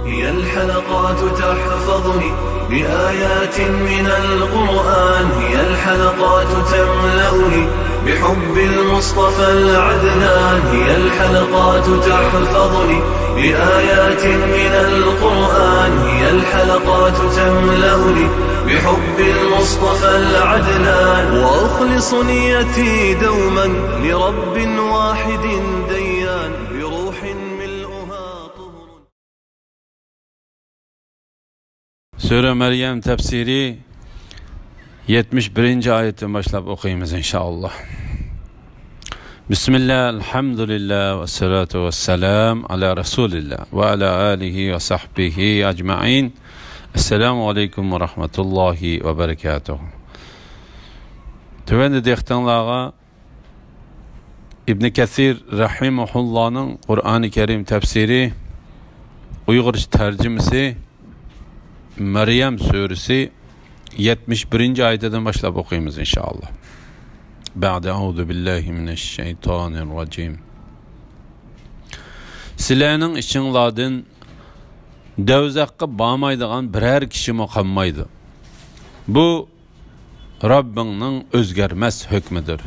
هي الحلقات تحفظني بآيات من القرآن، هي الحلقات تملأني بحب المصطفى العدنان، هي الحلقات تحفظني بآيات من القرآن، هي الحلقات تملأني بحب المصطفى العدنان، وأخلص نيتي دوما لرب واحد ديان بروح ملؤها طهر. Sure Meryem tefsiri 71. ayetten başlayıp okuyayımız inşallah. Bismillah, elhamdülillah ve salatu ve selam ala Resulillah ve ala alihi ve sahbihi ecma'in. Esselamu aleyküm ve rahmetullahi ve berekatuhu. Tüvendi dehtanlığa İbn Kathir rahimahullah'ın Kur'an-ı Kerim tefsiri Uygurca tercümesi Meryem suresi 71. ayeteden başlayıp okuyayımız inşallah. Ba'de auzu billahi mineşşeytanirracim. Sizlerning içinglardan dövzakka bağmaydigan birer kişi mi kalmaydı. Bu Rabbinin özgermez hükmüdür.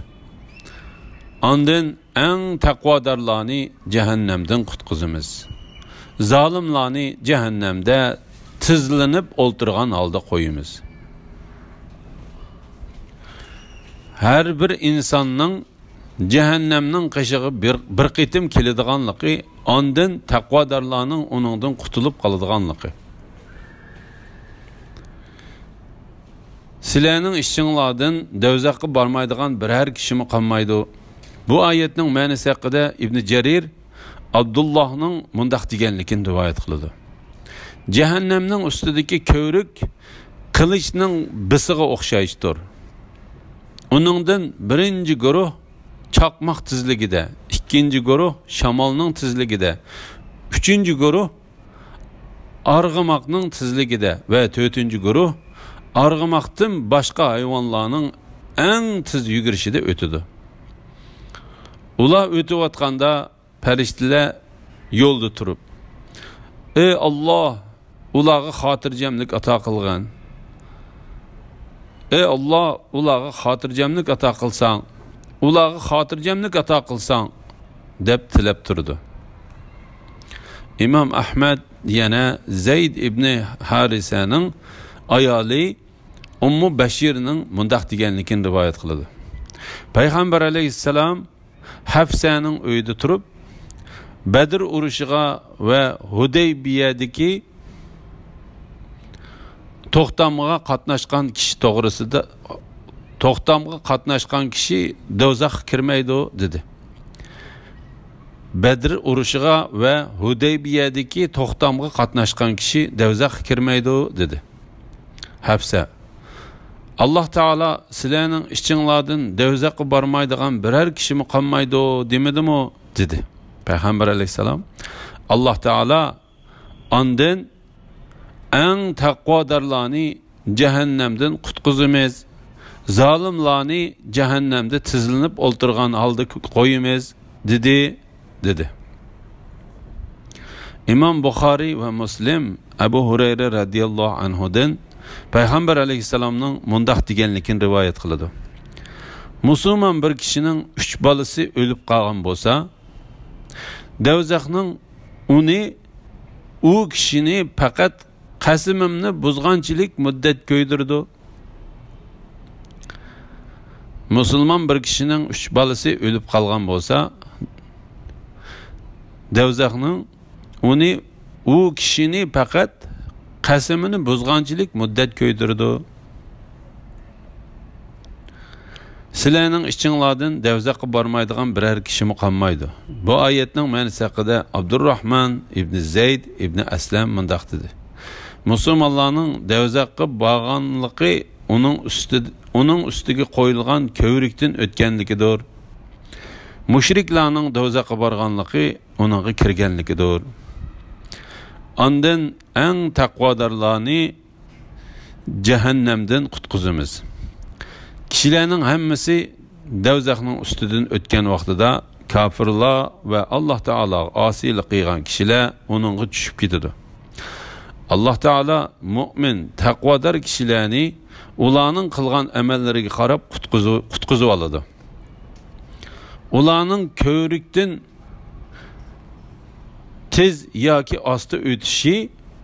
Andın en takvadarlarını cehennemden kutquzumuz. Zalimlarını cehennemde tizlenip olturgan halda koyumuz. Her bir insanın cehennemnin qışığı bir qitim keladiganligi, ondan taqvodarlarning onundan qutulup qoladiganligi. Sizlarning ishinglardan dovzaqqa bormaydigan biror kishi mi qolmaydi. Bu oyatning ma'nosi haqida İbn Jarir Abdullahning mundaq deganligini rivoyat qiladi. Cehennemning ustidagi ko'rik qilichning bisiga o'xshaydir. Onundan birinci guruh çakmak tizligide, ikinci guruh şamalning tizligide, üçüncü guruh arg'amoqning tizligide ve dördüncü guruh arg'amoqdan başka hayvanlarning en tiz yugurishida o'tadi. Ular o'tayotganda farishtalar yo'lda turib, ey Allah, ularga xotirjamlik ato qilgan. Ey Allah, ularga xotirjamlik ato qilsang, ularga xotirjamlik ato qilsang deb tilab turdi. İmam Ahmad yana Zayd ibn Harisaning ayoli Ummu Bashirning mundaq deganligini rivoyat qiladi. Payg'ambar alayhissalom Hafsaning uyida turib, Badr urushiga va Hudaybiyadagi to'xtamga qatnashgan kishi to'g'risida to'xtamga qatnashgan kishi do'zaxga kirmaydi dedi. Badr urushiga va Hudaybiyadagi to'xtamga qatnashgan kishi do'zaxga kirmaydi dedi. Hafsa, Allah Taala sizlarning ishinglardan do'zaxga bormaydigan biror kishi mi qolmaydi demedimi dedi. Payg'ambar alayhisalom Allah Taala ondan en takvadarlarını cehennemden kutquzumuz, zalimlarını cehennemde tizlenip olturgan halda koyumuz dedi. İmam Bukhari ve Müslim Ebu Hureyre radiyallahu anhudan Peygamber aleyhisselamның mundaq deganligini rivoyat qiladi. Musulmon bir kishining 3 balasi o'lib qolgan bo'lsa, do'zaxning u kishini faqat qasimimni buzg'anchilik muddat ko'ydirdi. Musulmon bir kishining 3 balasi o'lib qolgan bo'lsa, do'zaxning u kishini faqat qasimini buzg'anchilik muddat ko'ydirdi. Sizlarning ishinglardan do'zaxga bormaydigan biror kishi mi qolmaydi. Bu oyatning ma'nosi haqida Abdurrahman ibn Zayd ibn Aslam mundaq dedi. Musulmonlarning do'zaxga borganligi uning ustiga qo'yilgan ko'vrikdan o'tganligidir. Mushriklarning do'zaxga borganligi uningga kirganligidir. Ondan eng taqvodorlarni cehennemden qutquzamiz. Kishilarning hammasi do'zaxning ustidan o'tgan vaqtida kafirlar va Alloh taolo osiylik qilgan kishilar uningga tushib ketadi. Allah Teala mümin, taqvodor kishilarni ularning qilgan amallariga qarab qutqizib oladi. Ularning ko'rikdan tez yoki osti o'tishi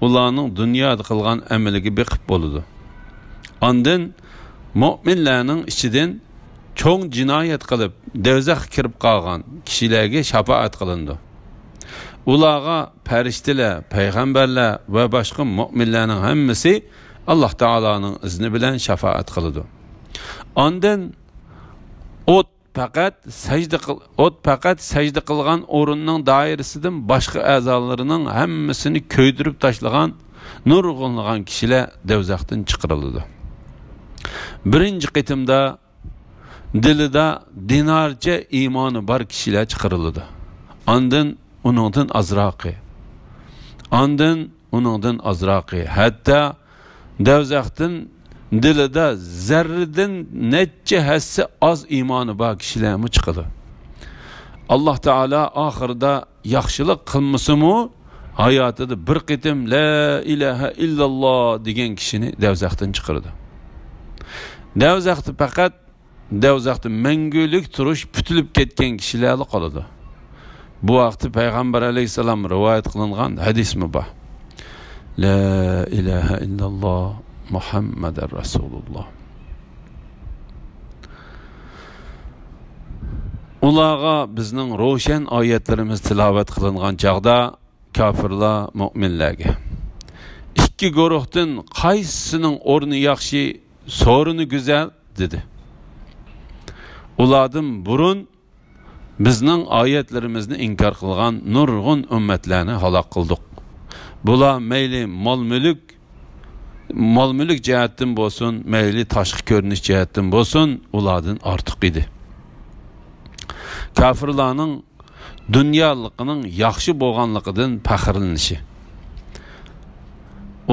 ularning dunyoda qilgan amaliga beqib bo'ladi. Ondan mu'minlarning ichidan cho'ng jinoyat qilib do'zaxga kirib qolgan kishilarga shafaat qilindi. Ularga farishtalar, payg'ambarlar va boshqa mu'minlarning hammasi Alloh taolaning izni bilan shafaat qiladi. Ondan o't faqat sajda qilgan o'rinning doirasidan boshqa a'zolarining hammasini ko'ydirib tashlagan nurg'unlagan kishilar do'zaxdan chiqariladi. Birinchi qitimda dilida dinarcha iymoni bor kishilar chiqariladi. Ondan uningdan azroqi, hatto do'zaxdan dilida zarradan necha hassa oz iymoni bor kishilarmi chiqadi. Alloh taolo oxirida yaxshilik qilmasimi hayotida bir qitim la ilaha illalloh degan kishini do'zaxdan chiqaradi. Do'zaxda mangulik turish putilib ketgan kishilar qoladi. Bu vaqtda payg'ambar alayhisalom rivoyat qilingan hadismi bor. La ilaha illalloh Muhammadar Rasululloh. Ularga bizning ro'shan oyatlarimiz tilovat qilingan chaqda kofirlar mu'minlarga ikki guruhdan qaysisining o'rni yaxshi, so'rini go'zal dedi. Ulardan burun bizning oyatlarimizni inkor qilgan nurg'un ummatlarni halok qildik. Bular mayli mol-mulk jihatdan bo'lsin, mayli tashqi ko'rinish jihatdan bo'lsin, ulardan ortiq edi. Kafirlarning dunyoliqining yaxshi bo'lganligidan faxrlanishi.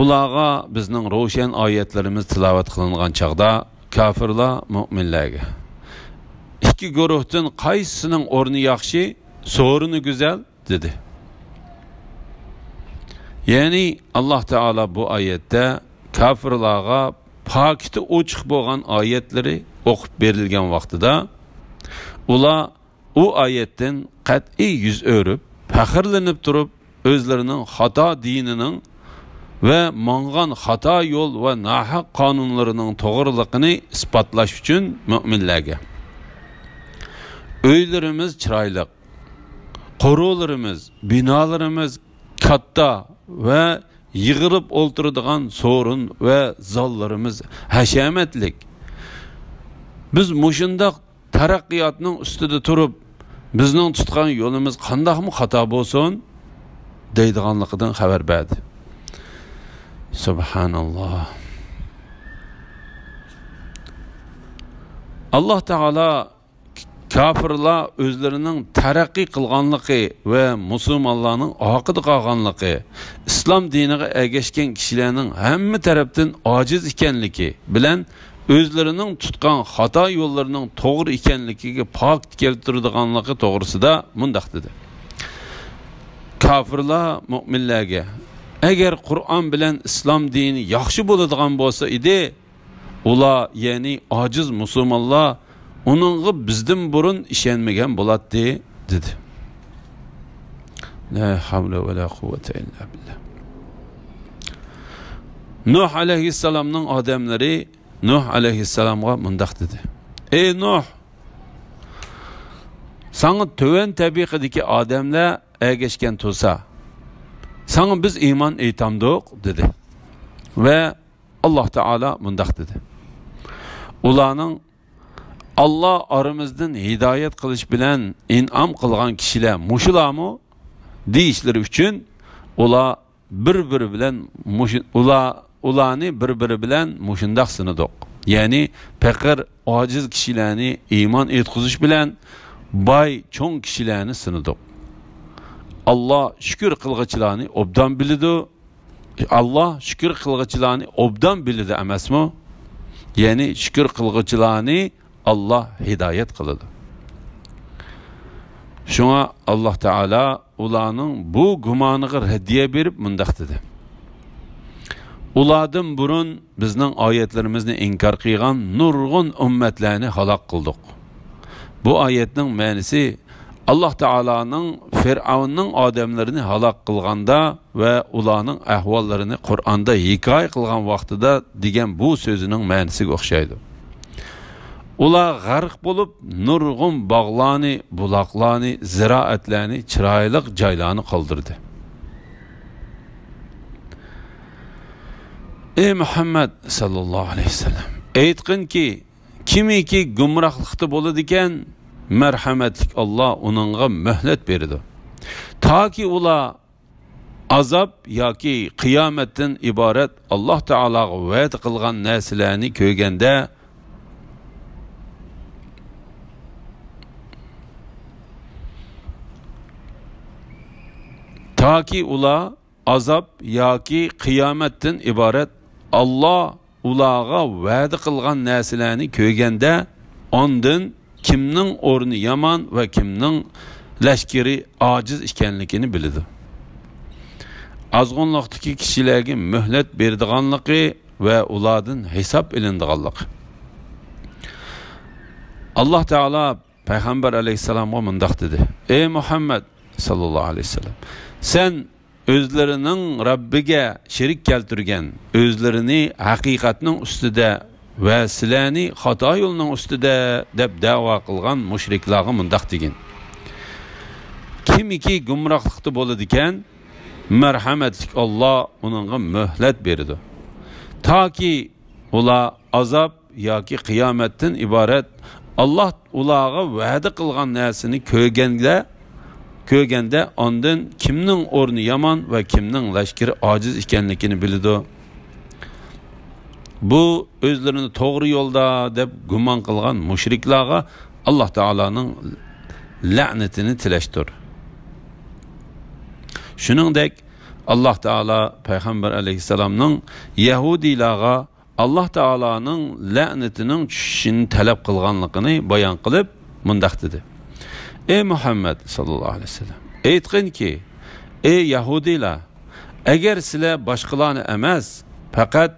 Ularga bizning ro'shan oyatlarimiz tilovat qilingan chaqda kafirlar mu'minlarga ikki guruhdan qaysisining o'rni yaxshi, so'rini go'zal dedi. Ya'ni Alloh taolo bu oyatda kafirlarga pakiti ochiq bo'lgan oyatlari o'qib berilgan vaqtida ular u oyatdan qat'iy yuz o'rib, faxrlanib turib, o'zlarining xato dinining va mangan xato yo'l va nahaq qonunlarining to'g'riligini isbotlash uchun mu'minlarga uylarimiz chiroyli, quruqlarimiz, binolarimiz katta va yig'ilib o'ltiradigan so'rin va zallarimiz hashamatlik. Biz mushundaq taraqqiyotning ustida turib, bizning tutgan yo'limiz qandoqmi xato bo'lsin deydiganligidan xabar berdi. Subhanalloh. Alloh taolo kafirlar o'zlarining taraqqiy qilganligi va musulmonlarning oqida qolganligi, islom diniga ergashgan kishilarning hamma tarafdan ojiz ekanligi bilan o'zlarining tutgan xato yo'llarining to'g'ri ekanligiga pok keltiradiganligi to'g'risida mundaq dedi. Kafirlar mu'minlarga agar Qur'on bilan islom dini yaxshi bo'ladigan bo'lsa edi, ular, ya'ni ojiz musulmonlar uningga bizdan burun ishonmagan bo'ladi dedi. La havla va la quvvata illa billah. Nuh alayhissalomning odamlari Nuh alayhissalomga mundaq dedi. Ey Nuh, sana töven tabiqidagi odamlar ergashgan bo'lsa, sana biz iymon aytamdik dedi. Va Alloh taolo mundaq dedi. Ularning Allah aramızdan hidayet qilish bilan in'am qilgan kishilar mushularmi deyishleri uchun ular bir-biri bilan ularni bir-biri bilan mushundaq sinadik. Ya'ni faqir ojiz kishilarni iymon etqizish bilan boy cho'ng kishilarni sinadik. Allah shukr qilg'ichlarni obdan biladi. Allah shukr qilg'ichlarni obdan biladi emasmi? Ya'ni shukr qilg'ichlarni Allah hidayet qiladi. Şuna Allah Teala ularning bu gumoniga raddiya berib mundaq dedi. ulardan burun bizning oyatlarimizni inkor qilgan nurg'un ummatlarni halok qildik. Bu oyatning ma'nosi Allah Taalaning Fir'avnning odamlarini halok qilganda va ularning ahvollarini Qur'onda hikoya qilgan vaqtida degan bu so'zining ma'nosiga o'xshaydi. Ular g'arq bo'lib, nurg'un bog'larni, buloqlarni, ziroatlarni, chiroyli joylarni qoldirdi. Ey Muhammad sallallohu alayhi vasallam, aytqinki, kimiki gumrohlikda bo'ladi ekan, marhamatlik Allah onunğa mühlet berdi. Ta ki ular azap yoki qiyomatdan iborat Allah Taalaga va'da qilgan narsalarni ko'rganda Taki ular azap yoki qiyomatdan iborat Allah ularga va'da qilgan narsalarni ko'rganda ondan kimning o'rni yomon va kimning lashkari ojiz ekanligini biladi. Azg'unliqdagi kishilarga muhlat berdiganligi va ulardan hisob ilindiganligi. Alloh taolo payg'ambar alayhisalomga mundaq dedi: "Ey Muhammad sallallohu alayhi vasallam, sen o'zlarining Robbiga shirik keltirgan, o'zlarini haqiqatning ustida va sizlarni xato yo'lning ustida deb da'vo qilgan mushriklarga mundaq degin: kimiki gumrohlikda bo'ladi ekan, marhamatlik Allah onunğa muhlat berdi. Taki ular azab yoki qiyomatdan iborat Allah ularga va'da qilgan narsani ko'rganda ondan kimning o'rni yomon va kimning lashkari ojiz ekanligini biladi. Bu o'zlarini to'g'ri yo'lda deb gumon qilgan mushriklarga Alloh taolaning la'natini tilashdir. Shuningdek, Alloh taolo payg'ambar alayhisalomning Yahudilarga Alloh taolaning la'natining tushishini talab qilganligini bayon qilib, mundaq dedi: "Ey Muhammad sallallohu alayhi vasallam, aytqinki, ey Yahudilar, agar sizlar boshqalarni emas, faqat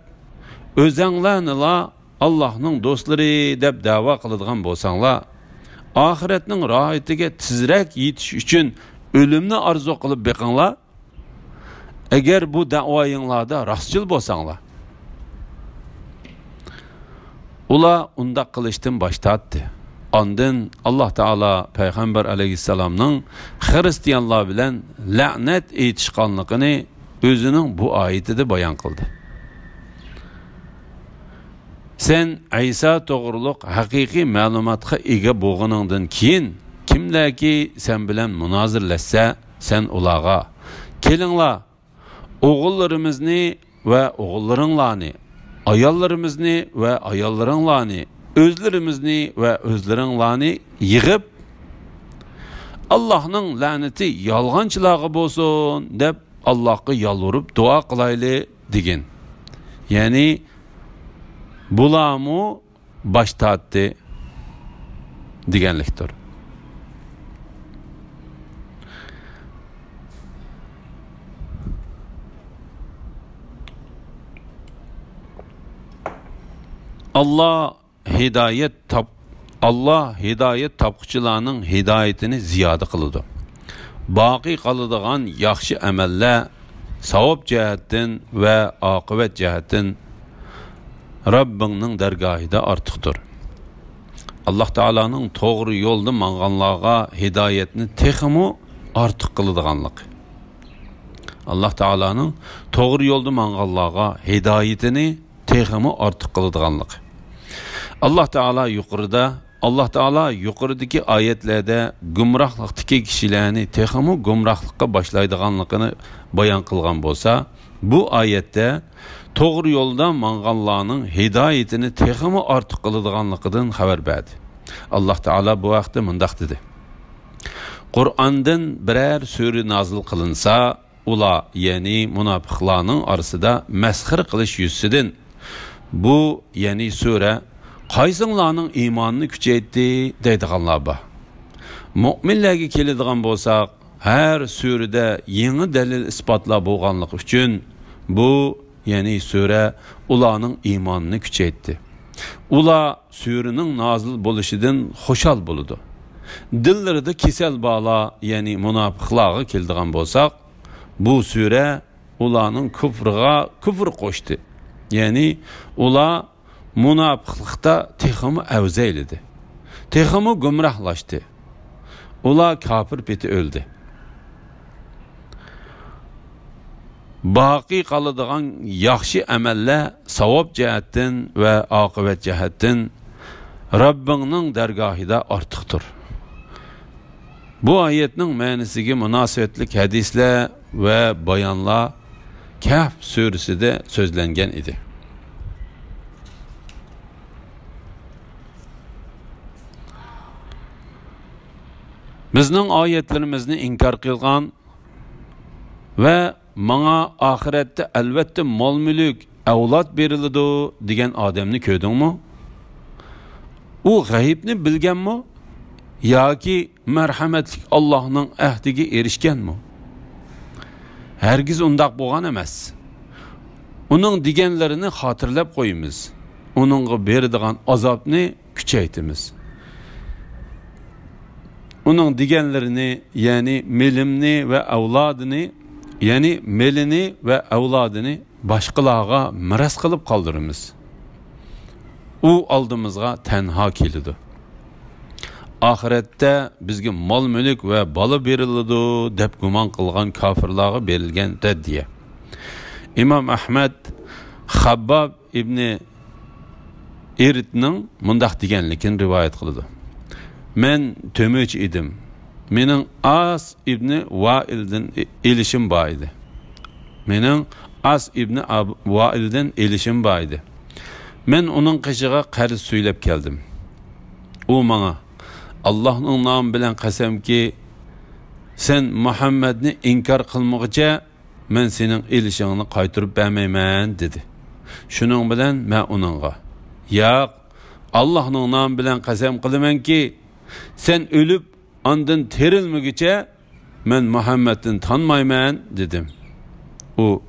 o'zinglarnila Allohning do'stlari deb da'vo qiladigan bo'lsanglar, oxiratning rohatiga tezroq yetish uchun o'limni orzu qilib beqinglar. Agar bu da'voyinglarda rostchil bo'lsanglar." Ular undaq qilishdan bosh tortdi. Ondan Alloh taolo payg'ambar alayhisalomning xristianlar bilan la'nat aytishganligini o'zining bu oyatida bayon qildi. Sen Isa to'g'riliq haqiqiy ma'lumotga ega bo'lganingdan keyin kimlarki sen bilan munozirlashsa, sen ularga: "Kelinglar, o'g'illarimizni va o'g'illaringlarni, ayollarimizni va ayollaringlarni, o'zlarimizni va o'zlaringlarni yig'ib, Allohning la'nati yolg'onchilarga bo'lsin deb Allohga yolvorib duo qilayli" degin. Ya'ni bularmu bosh tortdi deganlikdir. Allah hidayet topquchilarning hidoyatini ziyoda qiladi. Boqiy qoladigan yaxshi amallar savob jihatdan va oqibat jihatdan Rabbingning dargohida ortiqdir. Alloh taolaning to'g'ri yo'lda manganlarga hidoyatni texmi ortiq qiladiganlik. Alloh taolaning to'g'ri yo'lda manganlarga hidoyatini texmi ortiq qiladiganlik. Alloh taolo yuqoridagi oyatlarda gumrohlikdagi kishilarni texmi gumrohlikka boshlaydiganligini bayon qilgan bo'lsa, bu oyatda to'g'ri yo'lda manganlarning hidoyatini texmi ortiq qiladiganligidan xabar berdi. Alloh taolo bu vaqtda mundaq dedi: Qur'ondan biror sura nozil qilinsa, ular, ya'ni munofiqlarning orasida masxir qilish yuzidan bu, ya'ni sura qaysinglarning iymonini kuchaytdi deydiganlar bor. Mu'minlarga keladigan bo'lsak, har surada yangi dalil isbotlar bo'lganligi uchun bu ya'ni sura ularning iymonini kuchaytdi. Ular suraning nozil bo'lishidan xushal bo'ldi. Dillarida kesal bala, ya'ni munofiqlarga keldigan bo'lsak, bu sura ularning kufriga kufr qo'shdi. Ya'ni ular munofiqlikda texmi avzaylidi. Texmi gumrohlashdi. Ular kafir peti öldü. Baqi qaladigan yaxshi amallar savob jihatdan va oqibat jihatdan Rabbingning dargohida ortiqdir. Bu oyatning ma'nosiga munosabatli hadislar va bayonlar Kahf surasida so'zlangan edi. Bizning oyatlarimizni inkor qilgan va menga oxiratda albatta mol-mulk, avlod beriladi degan odamni ko'rdingmi? U g'aybni bilganmi yoki marhamatli Allohning ahdiga erishganmi? Hargiz undaq bo'lgan emas. Uning deganlarini xotirlab qo'yamiz. Uningga beradigan azobni kuchaytimiz. Uning deganlarini, ya'ni melimni va avlodini, ya'ni melini va avlodini boshqalarga miras qilib qoldiramiz. U oldimizga tanho keladi. Oxiratda bizga mol-mulk va bola beriladi deb gumon qilgan kofirlarga berilgan raddiya. Imom Ahmad Xabbab ibn Iritning mundaq deganligini rivoyat qildi. Men tömöch idim. Mening As ibn Vail'dan elishim bor edi. Mening As ibn Vail'dan elishim bor edi. Men uning qishiga qarz suylab keldim. U menga Allohning nomi bilan qasamki, sen Muhammadni inkor qilmoqcha men sening elishingni qaytarib bermayman dedi. Shuning bilan men uningga, "Yo'q, Allohning nomi bilan qasam qilamanki, sen ölüp andın terilmegiçe men Muhammed'in tanmayman dedim. O,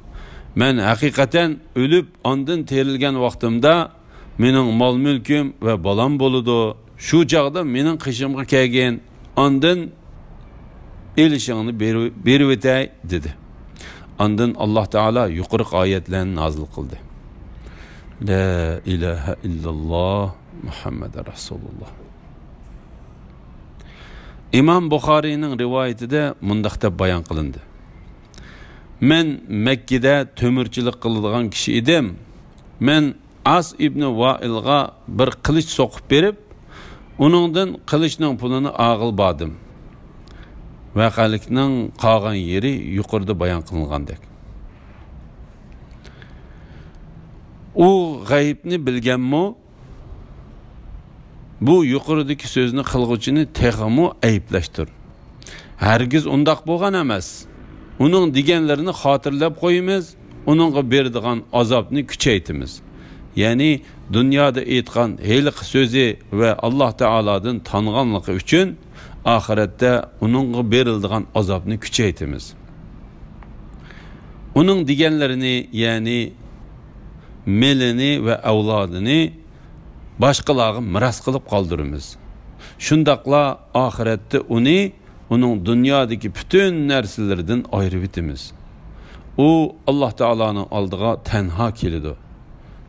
men hakikaten ölüp andın terilgen vaktimda mening mol mülküm ve balam boludu. Şu çağda mening qishimga kelgan andın elishingni berib o'tay dedi. Andın Allah Teala yuqori oyatlarni nazil qildi. La ilaha illalloh Muhammad Rasulullah. İmam Buxariyning rivoyatida mundaq deb bayon qilindi. Men Mekkada tömürchilik qiladigan kishi edim. Men As ibn Vailga bir qilich soqib berib, uningdan qilichning pulini og'il bordim. Vaqalikning qolgan yeri yuqorida bayon qilingandek. U g'aybni bilganmi? Bu yuqoridagi so'zni qilg'uvchini texmu ayblashdir. Hargiz undaq bo'lgan emas. Uning deganlarini xotirlab qo'yamiz, uningga beradigan azobni kuchaytimiz. Ya'ni dunyoda aytgan heyliq so'zi va Alloh taolodan tanganligi uchun oxiratda uningga beriladigan azobni kuchaytimiz. Uning deganlarini, ya'ni melini va avlodini başqalarga miras qilib qoldiramiz. Shundaqla oxiratda uning dunyodagi butun narsalardan ayirib etamiz. U Alloh taolaning oldiga tanho keladi.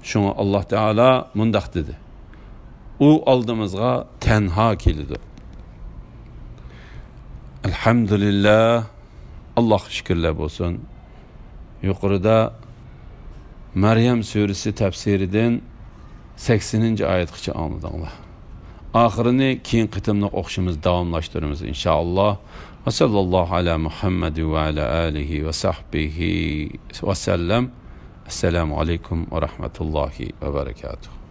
Shunga Alloh taolo mundaq dedi. U oldimizga tanho keladi. Alhamdulillah. Alloh shukrlar bo'lsin. Yuqorida Maryam surasi tafsiridan 80-oyatgacha anladinglar. Oxirini keyin qitimliq o'qishimiz davomlashtiramiz inshaalloh. Va sallallohu ala Muhammad va ala alihi va sahbihi va sallam. Assalomu alaykum va rahmatullohi va barakatuh.